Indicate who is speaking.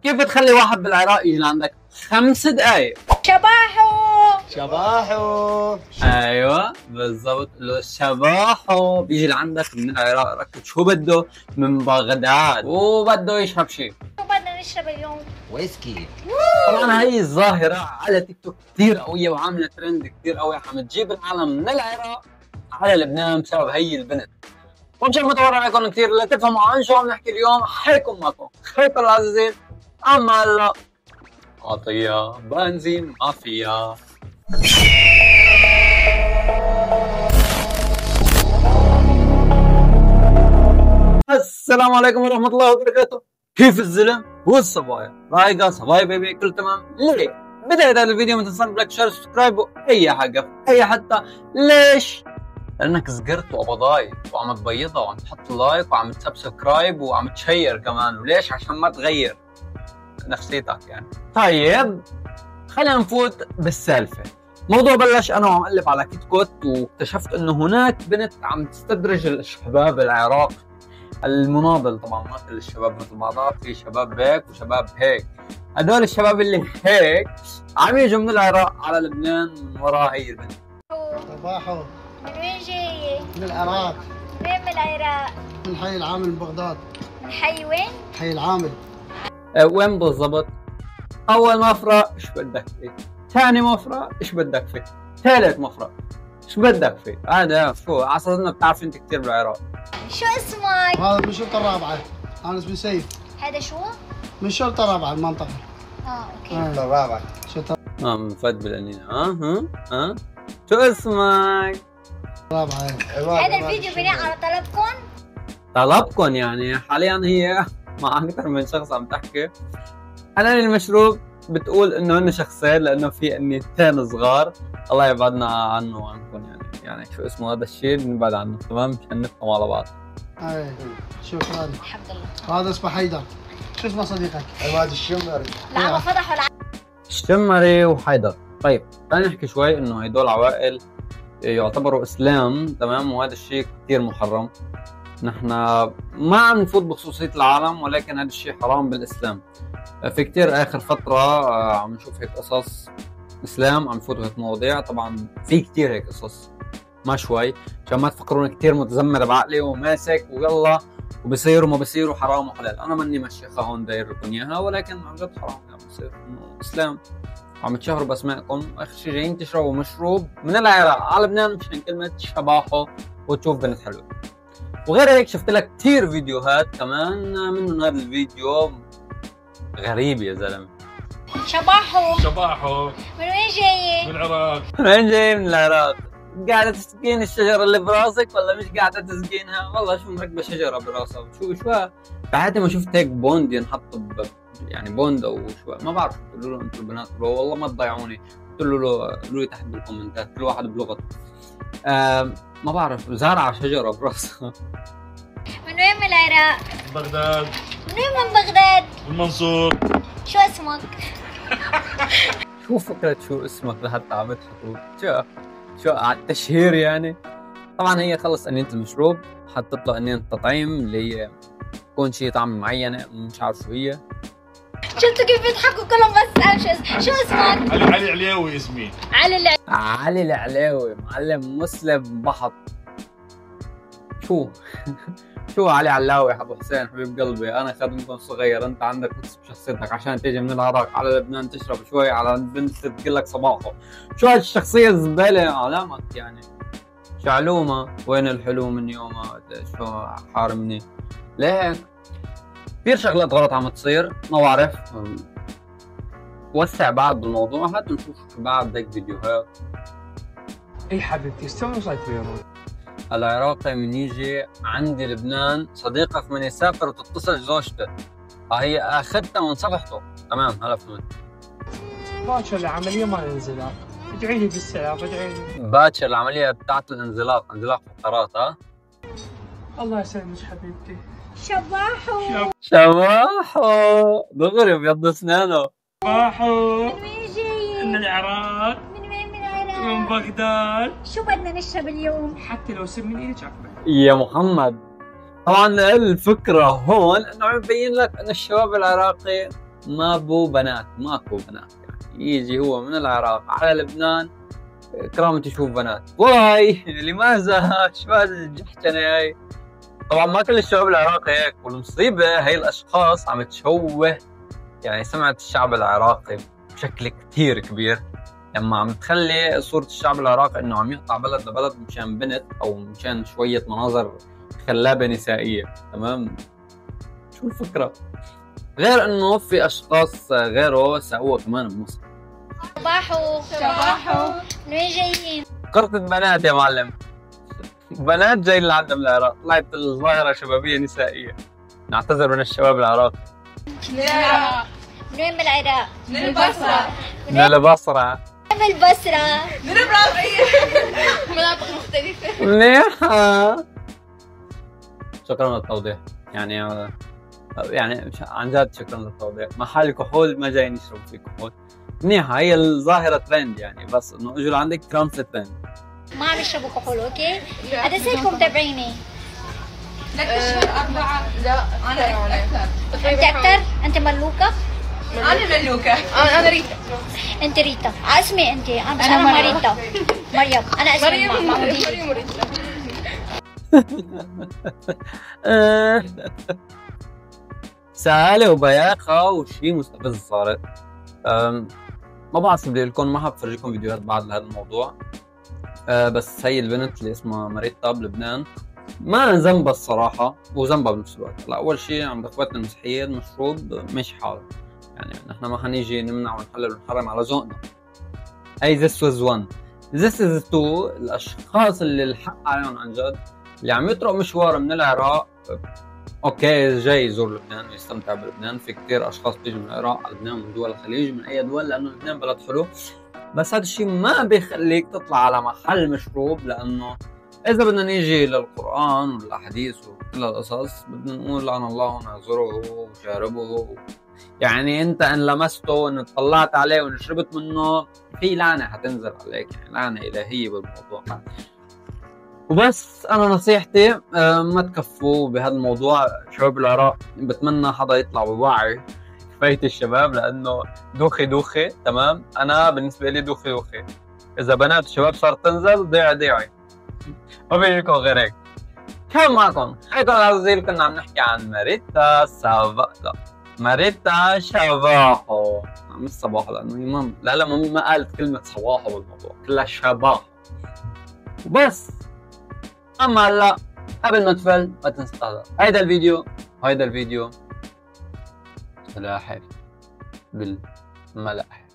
Speaker 1: كيف بتخلي واحد بالعراق يجي لعندك 5 دقايق؟
Speaker 2: شباحو
Speaker 1: ايوه بالضبط، لو شباحو بيجي لعندك من العراق ركض شو بده من بغداد وبده يشرب شيء.
Speaker 3: شو بدنا نشرب اليوم؟
Speaker 2: ويسكي.
Speaker 1: طبعا هي الظاهرة على تيك توك كثير قوية وعاملة ترند كثير قوي، عم تجيب العالم من العراق على لبنان بسبب هي البنت. ومشان ما اطول عليكم كثير لتفهموا عن شو عم نحكي اليوم، حيكم معكم خيط العزيزين. اما هلا عطية بنزين ما فيها. السلام عليكم ورحمة الله وبركاته. كيف الزلم والصبايا؟ رايقة صبايا بيبي كل تمام؟ ليه؟ بداية هذا الفيديو ما تنسى لايك شير سبسكرايب واي حاجة اي حتى. ليش؟ لانك زقرت وابضاي وعم تبيضها وعم تحط لايك وعم تسبسكرايب وعم تشير كمان. وليش؟ عشان ما تغير نفسيتك يعني. طيب خلينا نفوت بالسالفة. الموضوع بلش انا وعم اقلب على كيت كوت واكتشفت انه هناك بنت عم تستدرج الشباب العراق المناضل. طبعا ما كل الشباب مثل بعضها، في شباب هيك وشباب هيك. هدول الشباب اللي هيك عم يجوا من العراق على لبنان من وراء هي البنت.
Speaker 2: شباحو
Speaker 3: من وين جاية؟
Speaker 2: من العراق.
Speaker 3: وين من العراق؟
Speaker 2: من حي العامل ببغداد.
Speaker 3: من حي وين؟
Speaker 2: حي العامل.
Speaker 1: وين بالضبط؟ اول مفرق ايش بدك فيه؟ ثاني مفرق ايش بدك فيه؟ ثالث مفرق ايش بدك فيه؟ هذا شو على اساس انك بتعرف انت كثير بالعراق.
Speaker 3: شو اسمك؟
Speaker 2: هذا من الشرطة الرابعة. أنا اسمي سيف.
Speaker 3: هذا شو؟
Speaker 2: من الشرطة الرابعة المنطقة.
Speaker 3: اوكي.
Speaker 2: الشرطة الرابعة. شرطة
Speaker 1: مفد بالقنينة. ها شو اسمك؟
Speaker 2: الرابعة.
Speaker 3: هذا الفيديو بناء على طلبكم؟
Speaker 1: طلبكم يعني. حاليا هي مع اكثر من شخص عم تحكي. حنان المشروب بتقول انه هن شخصين لانه في انيتين صغار. الله يبعدنا عنه وعنكم يعني شو اسمه هذا الشيء نبعد عنه تمام مشان نفهم على بعض.
Speaker 2: اي شكرا.
Speaker 3: الحمد لله.
Speaker 2: هذا اسمه حيدر. شو اسمه صديقك؟ عماد الشمري.
Speaker 3: العمى فضحوا
Speaker 1: الشمري وحيدر. طيب خلينا نحكي شوي انه هدول عوائل يعتبروا اسلام تمام، وهذا الشيء كثير محرم. نحن ما عم نفوت بخصوصية العالم ولكن هذا الشيء حرام بالاسلام. في كثير اخر فترة عم نشوف هيك قصص اسلام عم يفوتوا هيك مواضيع. طبعا في كثير هيك قصص ما شوي، عشان ما تفكرون كثير متذمر بعقلي وماسك ويلا وبصير وما بصير وحرام وحلال. انا ماني مشيخة هون داير لكم اياها، ولكن عن جد حرام يعني بصير انه اسلام عم تشهروا باسمائكم. اخر شيء جايين تشربوا مشروب من العراق على لبنان مشان كلمة شباحو وتشوف بنت حلوة. وغير هيك شفت لك كثير فيديوهات كمان منهم هذا الفيديو غريب يا زلمه.
Speaker 3: شباحو من وين جاية؟
Speaker 4: من العراق.
Speaker 1: من وين جاي؟ من العراق. قاعدة تسقين الشجرة اللي براسك ولا مش قاعدة تسقينها؟ والله شو مركبة شجرة براسها. شو بحياتي ما شفت هيك بوند ينحط يعني بوند او شو ما بعرف. قولوا له انتم البنات والله ما تضيعوني. قولوا لي تحت بالكومنتات كل واحد بلغته. ما بعرف. زارعة شجرة براسها.
Speaker 3: من وين من العراق؟
Speaker 4: بغداد.
Speaker 3: من وين من بغداد؟
Speaker 4: المنصور.
Speaker 3: شو اسمك؟
Speaker 1: شو فكرة شو اسمك لحتى عم تحطوا شو على التشهير يعني. طبعا هي خلص انية المشروب حطت له انية التطعيم اللي هي تكون شيء طعم معينة مش عارف شو هي.
Speaker 3: شفتوا كيف بيضحكوا كلهم بس شو اسمك؟
Speaker 4: علي علياوي اسمي.
Speaker 1: علي العلاوي معلم مسلم بحط. شو علي علاوي ابو حسين حبيب قلبي. انا خدمكم صغير، انت عندك نقص بشخصيتك عشان تيجي من العراق على لبنان تشرب شوي على بنت تقول لك صباحو. شو هالشخصيه الزباله علامك يعني. شعلومه وين الحلو من يومها شو حارمني. ليك كثير شغلات غلط عم تصير ما بعرف. وسع بعد بالموضوع حتى نشوف بعد هيك فيديوهات.
Speaker 5: اي حبيبتي استوى وصلت بيروت.
Speaker 1: العراقي من يجي عندي لبنان صديقك من يسافر وتتصل زوجته. هي اخذتها وانصبحته تمام. هلا فهمت.
Speaker 5: باكر العمليه مال الانزلاق. ادعي لي بالسلامه ادعي لي.
Speaker 1: باكر العمليه بتاعت الانزلاق فقرات.
Speaker 5: الله يسلمك حبيبتي.
Speaker 1: شباحو دغري بيض اسنانه.
Speaker 4: شباحو
Speaker 3: من وين جاية؟
Speaker 4: من العراق.
Speaker 3: من وين من العراق؟
Speaker 4: من بغداد.
Speaker 3: شو بدنا نشرب اليوم؟
Speaker 5: حتى لو سم من ايدك اقبل.
Speaker 1: يا محمد طبعا الفكره هون انه عم يبين لك ان الشباب العراقي ماكو بنات يعني يجي هو من العراق على لبنان كرامة يشوف بنات. واي لماذا؟ شو هذا الجحشنة هاي؟ طبعا ما كل الشباب العراقي هيك، والمصيبة هي الأشخاص عم تشوه يعني سمعة الشعب العراقي بشكل كتير كبير، لما عم تخلي صورة الشعب العراقي انه عم يقطع بلد لبلد مشان بنت او مشان شوية مناظر خلابة نسائية. تمام، شو الفكرة؟ غير انه في اشخاص غيره سووها كمان بمصر.
Speaker 3: صباحو من وين جايين؟
Speaker 1: فكرت بنات يا معلم، بنات جايين لعندنا من العراق، طلعت الظاهرة شبابية نسائية. نعتذر من الشباب العراقي.
Speaker 3: من العراق. من وين بالعراق؟
Speaker 6: من البصرة.
Speaker 1: من البصرة.
Speaker 3: من البصرة.
Speaker 6: من البرازيل. مناطق مختلفة.
Speaker 1: منيحة. شكرا للتوضيح، يعني عن جد شكرا للتوضيح. محل كحول ما جاي نشرب فيه كحول. منيحة، هي الظاهرة ترند يعني، بس انه اجوا لعندك كرامة ترند.
Speaker 3: ما عم يشربوا كحول، اوكي؟ قد سالكم متابعيني؟
Speaker 6: لك 4. لا أنا أكثر.
Speaker 3: انت اكثر؟ انت ملوكة؟
Speaker 6: أنا ملوكة. أنا ريتا.
Speaker 3: انت ريتا، اسمي انت، انا ماريتا. مريم، انا اسمي
Speaker 6: مريم وريتا.
Speaker 1: سهلة وبياخة وشي مستفز صارت. ما بعرف بدي لكم، ما حفرجيكم فيديوهات بعد لهذا الموضوع. بس هي البنت اللي اسمها ماريتا بلبنان ما ذنبها الصراحة وذنبها بنفس الوقت. لا، أول شيء عند إخواتنا المسيحية المشروب ماشي حاله، يعني نحن ما حنيجي نمنع ونحلل ونحرم على ذوقنا. هي this was one. this is two. الأشخاص اللي الحق عليهم عن جد اللي عم يطرقوا مشوار من العراق، اوكي جاي يزور لبنان ويستمتع بلبنان. في كثير اشخاص بتيجي من العراق على لبنان ومن دول الخليج من اي دول، لانه لبنان بلد حلو. بس هذا الشيء ما بيخليك تطلع على محل مشروب، لانه اذا بدنا نيجي للقران والاحاديث وكل القصص بدنا نقول لعن الله ناظره وشاربه. يعني انت ان لمسته ان طلعت عليه وان شربت منه في لعنه حتنزل عليك، يعني لعنه الهيه بالموضوع. وبس انا نصيحتي ما تكفوا بهذا الموضوع. شباب العراق بتمنى حدا يطلع بوعي كفايه الشباب، لانه دوخي. تمام، انا بالنسبه لي دوخي. اذا بنات الشباب صارت تنزل ضيعي ما في لكم غير هيك. كان معكم حيكون العزيز، كنا عم نحكي عن ماريتا شباحو. مش صباحو لانه ما قالت كلمه صباحو بالموضوع، كلها شباحو وبس. اما هلا قبل ما تفل ما تنسى هيدا الفيديو سلاحف بالملاحف.